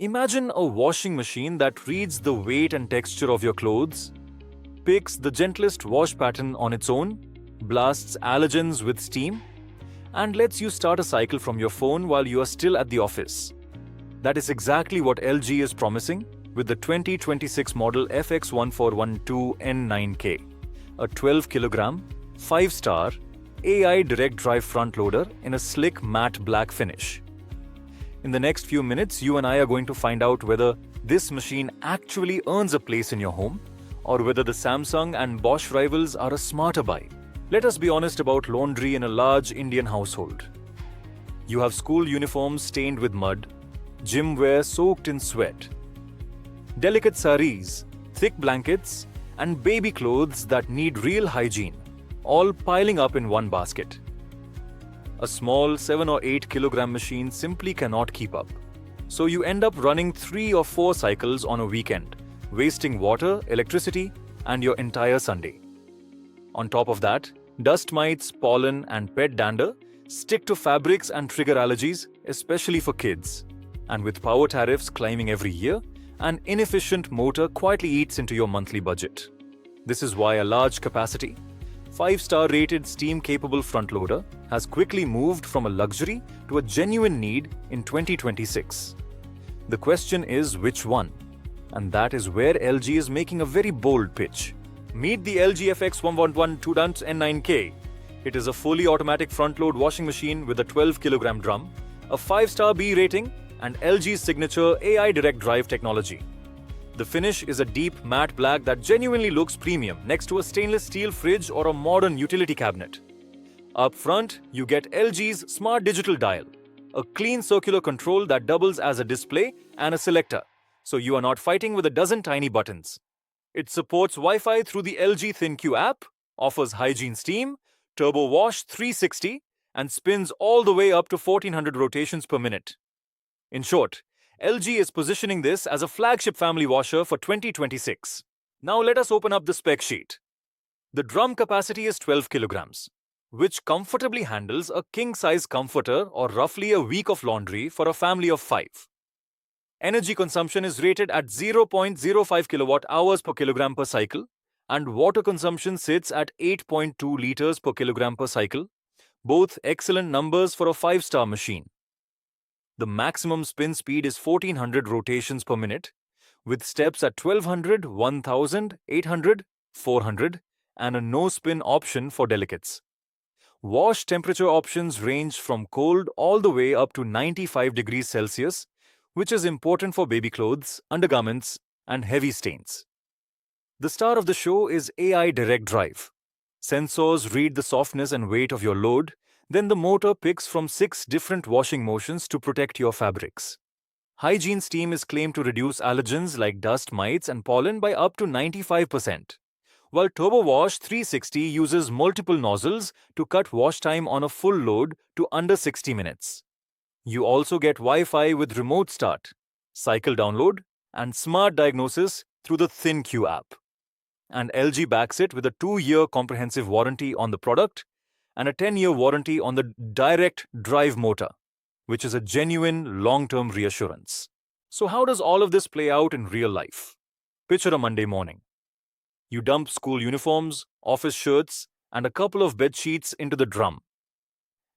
Imagine a washing machine that reads the weight and texture of your clothes, picks the gentlest wash pattern on its own, blasts allergens with steam, and lets you start a cycle from your phone while you are still at the office. That is exactly what LG is promising with the 2026 model FX1412N9K, a 12 kilogram, 5-star AI direct drive front loader in a slick matte black finish. In the next few minutes, you and I are going to find out whether this machine actually earns a place in your home or whether the Samsung and Bosch rivals are a smarter buy. Let us be honest about laundry in a large Indian household. You have school uniforms stained with mud, gym wear soaked in sweat, delicate saris, thick blankets, and baby clothes that need real hygiene, all piling up in one basket. A small 7 or 8 kilogram machine simply cannot keep up. So you end up running 3 or 4 cycles on a weekend, wasting water, electricity, and your entire Sunday. On top of that, dust mites, pollen, and pet dander stick to fabrics and trigger allergies, especially for kids. And with power tariffs climbing every year, an inefficient motor quietly eats into your monthly budget. This is why a large capacity, 5-star rated steam-capable front loader has quickly moved from a luxury to a genuine need in 2026. The question is which one? And that is where LG is making a very bold pitch. Meet the LG FX1412N9K. It is a fully automatic front-load washing machine with a 12 kilogram drum, a 5-star B rating, and LG's signature AI direct drive technology. The finish is a deep matte black that genuinely looks premium next to a stainless steel fridge or a modern utility cabinet. Up front, you get LG's smart digital dial, a clean circular control that doubles as a display and a selector, so you are not fighting with a dozen tiny buttons. It supports Wi-Fi through the LG ThinQ app, offers Hygiene Steam, TurboWash 360, and spins all the way up to 1400 rotations per minute. In short, LG is positioning this as a flagship family washer for 2026. Now let us open up the spec sheet. The drum capacity is 12 kilograms, which comfortably handles a king-size comforter or roughly a week of laundry for a family of 5. Energy consumption is rated at 0.05 kilowatt-hours per kilogram per cycle, and water consumption sits at 8.2 liters per kilogram per cycle, both excellent numbers for a 5-star machine. The maximum spin speed is 1400 rotations per minute, with steps at 1200, 1000, 800, 400, and a no-spin option for delicates. Wash temperature options range from cold all the way up to 95 degrees Celsius, which is important for baby clothes, undergarments, and heavy stains. The star of the show is AI Direct Drive. Sensors read the softness and weight of your load, then the motor picks from 6 different washing motions to protect your fabrics. Hygiene Steam is claimed to reduce allergens like dust mites and pollen by up to 95%, while TurboWash 360 uses multiple nozzles to cut wash time on a full load to under 60 minutes. You also get Wi-Fi with remote start, cycle download, and smart diagnosis through the ThinQ app. And LG backs it with a 2-year comprehensive warranty on the product and a 10-year warranty on the direct drive motor, which is a genuine long-term reassurance. So how does all of this play out in real life? Picture a Monday morning. You dump school uniforms, office shirts, and a couple of bed sheets into the drum.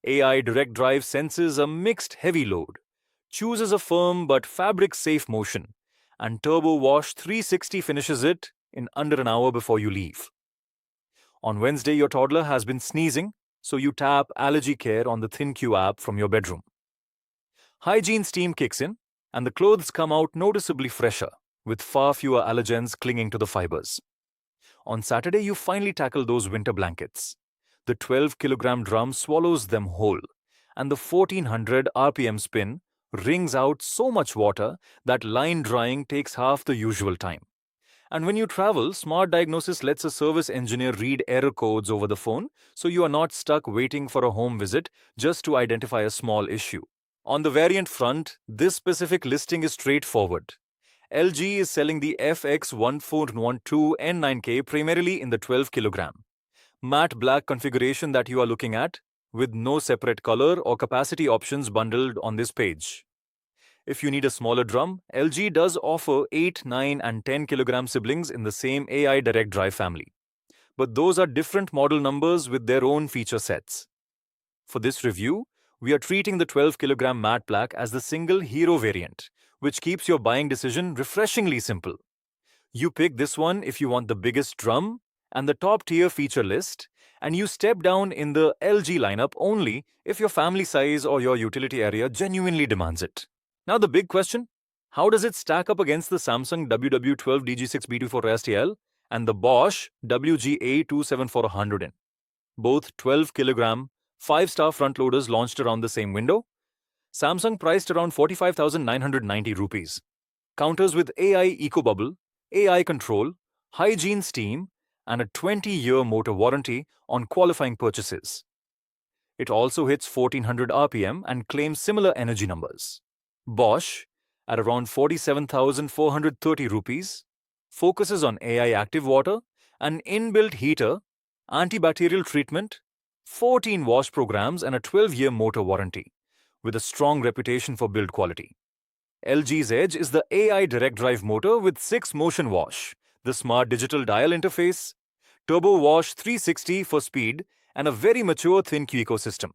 AI Direct Drive senses a mixed heavy load, chooses a firm but fabric-safe motion, and TurboWash 360 finishes it in under an hour before you leave. On Wednesday, your toddler has been sneezing, so you tap Allergy Care on the ThinQ app from your bedroom. Hygiene Steam kicks in, and the clothes come out noticeably fresher, with far fewer allergens clinging to the fibers. On Saturday, you finally tackle those winter blankets. The 12 kilogram drum swallows them whole, and the 1400 RPM spin wrings out so much water that line drying takes half the usual time. And when you travel, Smart Diagnosis lets a service engineer read error codes over the phone, so you are not stuck waiting for a home visit just to identify a small issue. On the variant front, this specific listing is straightforward. LG is selling the FX1412N9K primarily in the 12 kilogram matte black configuration that you are looking at, with no separate color or capacity options bundled on this page. If you need a smaller drum, LG does offer 8, 9 and 10 kilogram siblings in the same AI direct drive family. But those are different model numbers with their own feature sets. For this review, we are treating the 12 kilogram matte black as the single hero variant, which keeps your buying decision refreshingly simple. You pick this one if you want the biggest drum and the top tier feature list, and you step down in the LG lineup only if your family size or your utility area genuinely demands it. Now the big question, how does it stack up against the Samsung WW12DG6B24STL and the Bosch WGA27400N? Both 12 kilogram, 5-star front loaders launched around the same window. Samsung priced around 45,990 rupees. Counters with AI Ecobubble, AI control, Hygiene steam, and a 20-year motor warranty on qualifying purchases. It also hits 1400 RPM and claims similar energy numbers. Bosch, at around 47,430 rupees, focuses on AI active water, an inbuilt heater, antibacterial treatment, 14 wash programs and a 12-year motor warranty, with a strong reputation for build quality. LG's edge is the AI direct drive motor with 6 motion wash, the smart digital dial interface, TurboWash 360 for speed, and a very mature ThinQ ecosystem.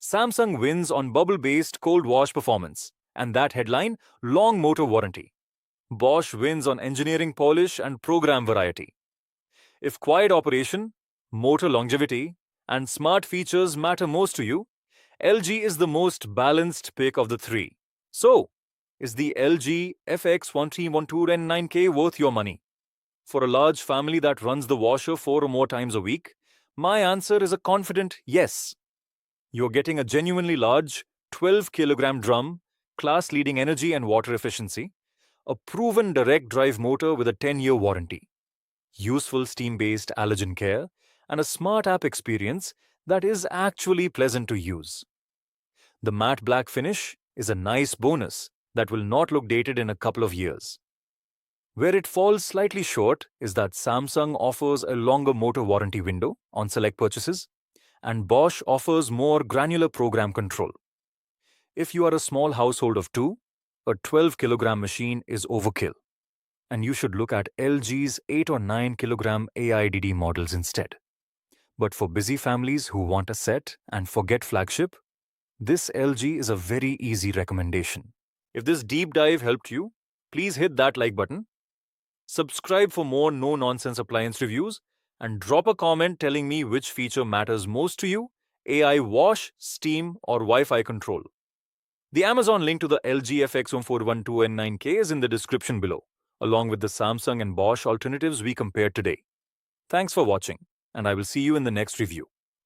Samsung wins on bubble-based cold wash performance, and that headline, long motor warranty. Bosch wins on engineering polish and program variety. If quiet operation, motor longevity, and smart features matter most to you, LG is the most balanced pick of the three. So, is the LG FX1412N9K worth your money? For a large family that runs the washer 4 or more times a week, my answer is a confident yes. You're getting a genuinely large 12 kilogram drum, class-leading energy and water efficiency, a proven direct drive motor with a 10-year warranty, useful steam-based allergen care, and a smart app experience that is actually pleasant to use. The matte black finish is a nice bonus that will not look dated in a couple of years. Where it falls slightly short is that Samsung offers a longer motor warranty window on select purchases, and Bosch offers more granular program control. If you are a small household of 2, a 12 kilogram machine is overkill, and you should look at LG's 8 or 9 kilogram AIDD models instead. But for busy families who want a set and forget flagship, this LG is a very easy recommendation. If this deep dive helped you, please hit that like button, subscribe for more no-nonsense appliance reviews, and drop a comment telling me which feature matters most to you, AI wash, steam, or Wi-Fi control. The Amazon link to the LG FX1412N9K is in the description below, along with the Samsung and Bosch alternatives we compared today. Thanks for watching, and I will see you in the next review.